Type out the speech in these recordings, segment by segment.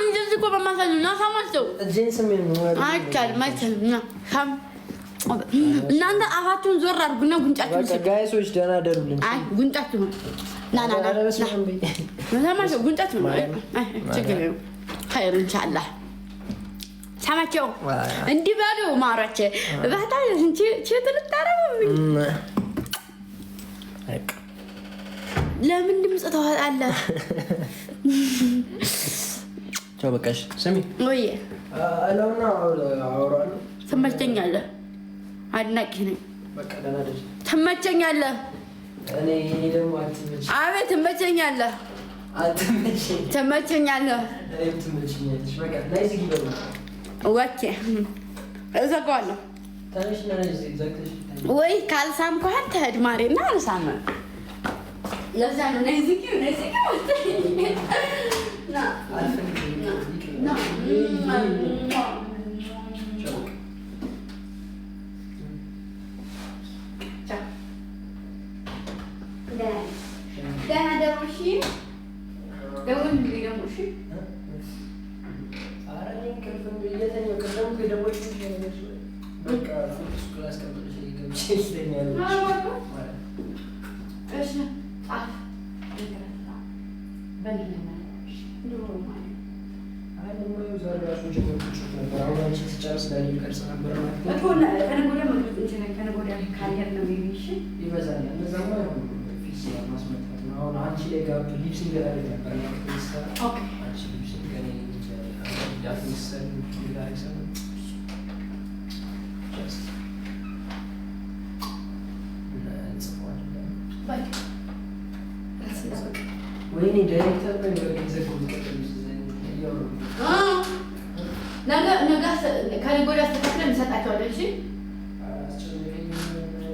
እንደዚህ እኮ በማሳጅ ነው ሳማቸው እናንተ አፋችሁን ዞር አድርጉና ጉንጫችሁን ጋይሶች ደህና ደሩልኝ። አይ ጉንጫችሁን ሳማቸው ጉንጫችሁን ችግር ነው ኸይር ኢንሻአላህ ሳማቸው እንዲህ በሉ ማራቸ ባታ እንጂ ችትልታረው ለምን ድምጽ ታወጣለህ? ቻው በቃሽ። ስሚ ወይ አላውና አወራለሁ። ትመቸኛለህ፣ አድናቂ ነኝ። በቃ ደህና ደር። ትመቸኛለህ። እኔ ደግሞ አትመች። አቤት ትመቸኛለህ፣ አትመች። ትመቸኛለህ። እኔ ትመቸኛለሽ። በቃ ላይ ዝጊ በሉ። ወኬ እዘጋዋለሁ። ታነሽ እና ላይ ዘግተሽ ወይ ካልሳምኩህ አትሄድ ማሬና አልሳምም። ለዛ ነው ነይ ዝጊ ነይ ዝጊ ና ና ደህና ደሩ። እሺ ደውል እንግዲህ ደግሞ እሺ። ኧረ እኔ እንቅልፍም እየተኛሁ ቅድም ከደወልኩ በቃ ፎቶስ ክላስ ቀጥለሽ ገብቼ ይስተኛል። እሺ ጻፍ ወይኔ ዳይሬክተር ነገ ከነገ ወዲያ አስተካክለን እንሰጣቸዋለን። እሺ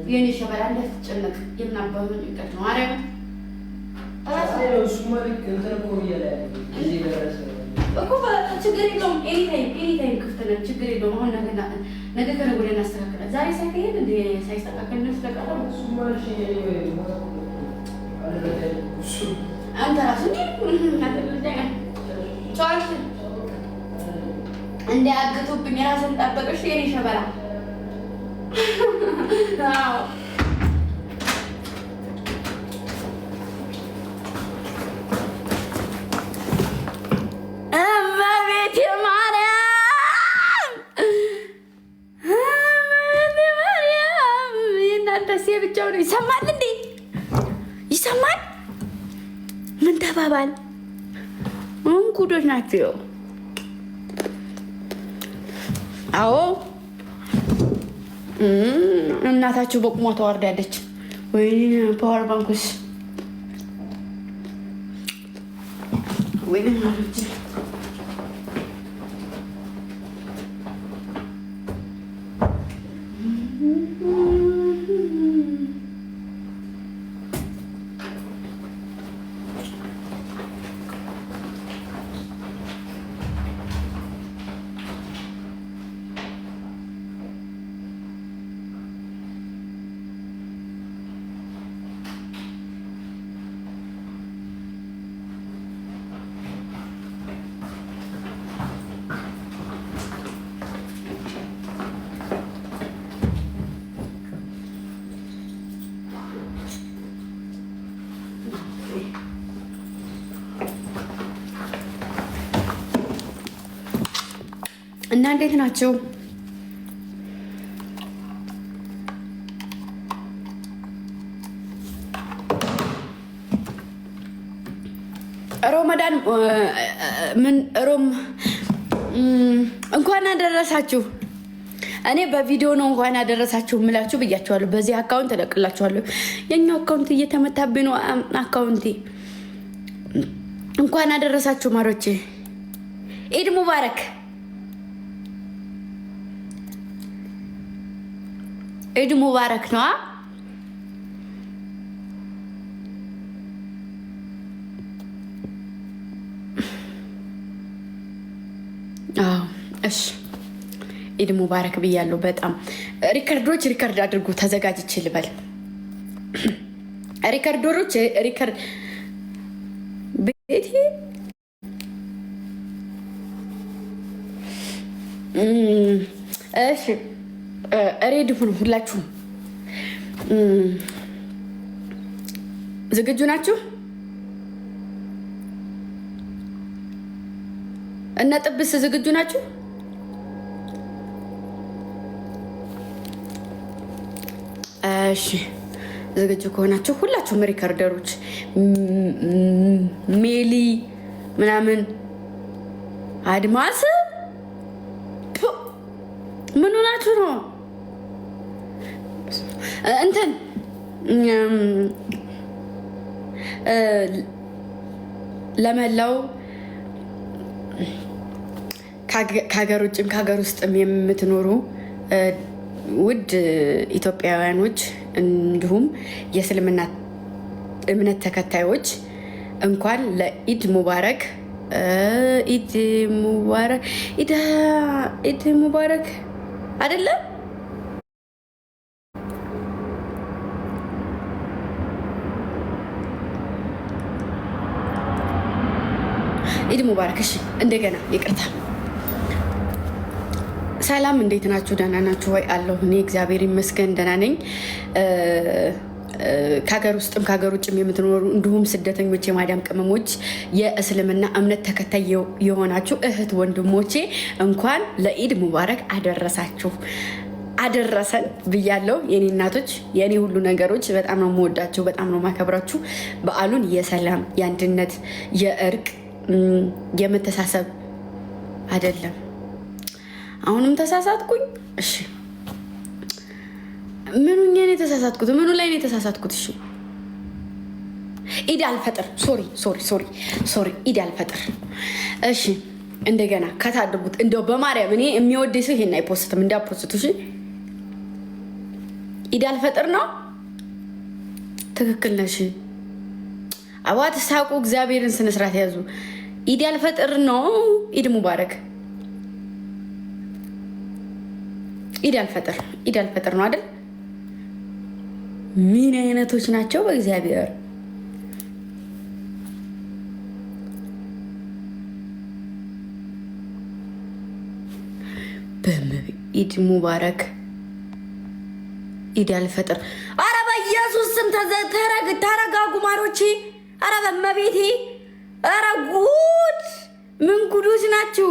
የኔ ሸበላ እንዳትጨነቅ። የምን አባቱ ጭንቀት ነው? ማርያም እኮ ችግር የለውም። ኤኒታይም ክፍት ነን። ችግር የለውም። አሁን ነገ ከነገ ወዲያ እናስተካክላለን። ዛሬ ሳይሄድ እንደ ሳይስተካከል ነው ስለቀረ አንተ ራሱ እንዳያግጡብኝ ራስን ጠበቅሽ የኔ ሸበላ። እመቤቴ ማርያም የእናንተ ብቻው ነው። ይሰማል እንዴ? ይሰማል? ምን ተባባል? እንኩዶች ናቸው። አዎ እናታችሁ በቁሟ ተዋርዳለች። ወይኔ ፓወር ባንኩስ ወይኔ ማለት እና እንዴት ናችሁ? ሮመዳን ምን እንኳን አደረሳችሁ። እኔ በቪዲዮ ነው እንኳን አደረሳችሁ የምላችሁ ብያችኋለሁ። በዚህ አካውንት እለቅላችኋለሁ። የኛው አካውንት እየተመታብኝ ነው። አካውንቴ እንኳን አደረሳችሁ ማሮቼ። ኢድ ሙባረክ። ኢድ ሙባረክ ነው። እሺ ኢድ ሙባረክ ብያለሁ። በጣም ሪከርዶች ሪከርድ አድርጉ። ተዘጋጅቼ ልበል። ሪከርዶች ሪከርድ እቲ እሺ ሬዲ ሁኑ ሁላችሁም። ዝግጁ ናችሁ? እነ ጥብስ ዝግጁ ናችሁ? እሺ ዝግጁ ከሆናችሁ ሁላችሁም ሪከርደሮች ሜሊ ምናምን አድማስ ምን ሆናችሁ ነው? እንትን ለመላው ከሀገር ውጭም ከሀገር ውስጥም የምትኖሩ ውድ ኢትዮጵያውያኖች እንዲሁም የእስልምና እምነት ተከታዮች እንኳን ለኢድ ሙባረክ ኢድ ሙባረክ አይደለም ኢድ ሙባረክ። እሺ እንደገና ይቅርታ። ሰላም እንዴት ናችሁ? ደህና ናችሁ ወይ? አለሁ እኔ እግዚአብሔር ይመስገን ደህና ነኝ። ከሀገር ውስጥም ከሀገር ውጭም የምትኖሩ እንዲሁም ስደተኞች፣ የማዳም ቅመሞች፣ የእስልምና እምነት ተከታይ የሆናችሁ እህት ወንድሞቼ እንኳን ለኢድ ሙባረክ አደረሳችሁ አደረሰን ብያለሁ። የኔ እናቶች፣ የኔ ሁሉ ነገሮች በጣም ነው የምወዳችሁ፣ በጣም ነው የማከብራችሁ። በዓሉን የሰላም የአንድነት፣ የእርቅ፣ የመተሳሰብ አይደለም። አሁንም ተሳሳትኩኝ። እሺ ምኑኛ ነው የተሳሳትኩት? ምኑ ላይ ነው የተሳሳትኩት? እሺ ኢድ አልፈጥር ሶሪ ኢድ አልፈጥር። እሺ እንደገና ከታድርጉት እንደው በማርያም እኔ የሚወድ ሰው ይሄን አይፖስትም፣ እንዳፖስቱ። እሺ ኢድ አልፈጥር ነው። ትክክል ነሽ። አባት ሳቁ። እግዚአብሔርን ስነ ስርዓት ያዙ። ኢድ አልፈጥር ነው። ኢድ ሙባረክ። ኢድ አልፈጥር ነው አይደል? ምን አይነቶች ናቸው በእግዚአብሔር። ኢድ ሙባረክ። ኢድ አልፈጥር። አረ በኢየሱስ ስም ተረጋጉ ማሮቼ። አረ በመቤቴ። አረ ጉድ! ምን ጉዶች ናችሁ?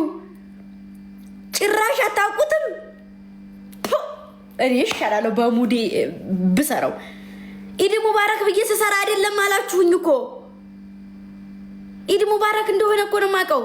ጭራሽ አታውቁትም። እኔ ይሻላለሁ በሙዴ ብሰራው። ኢድ ሙባረክ ብዬ ስሰራ አይደለም አላችሁኝ እኮ። ኢድ ሙባረክ እንደሆነ እኮ ነው የማውቀው።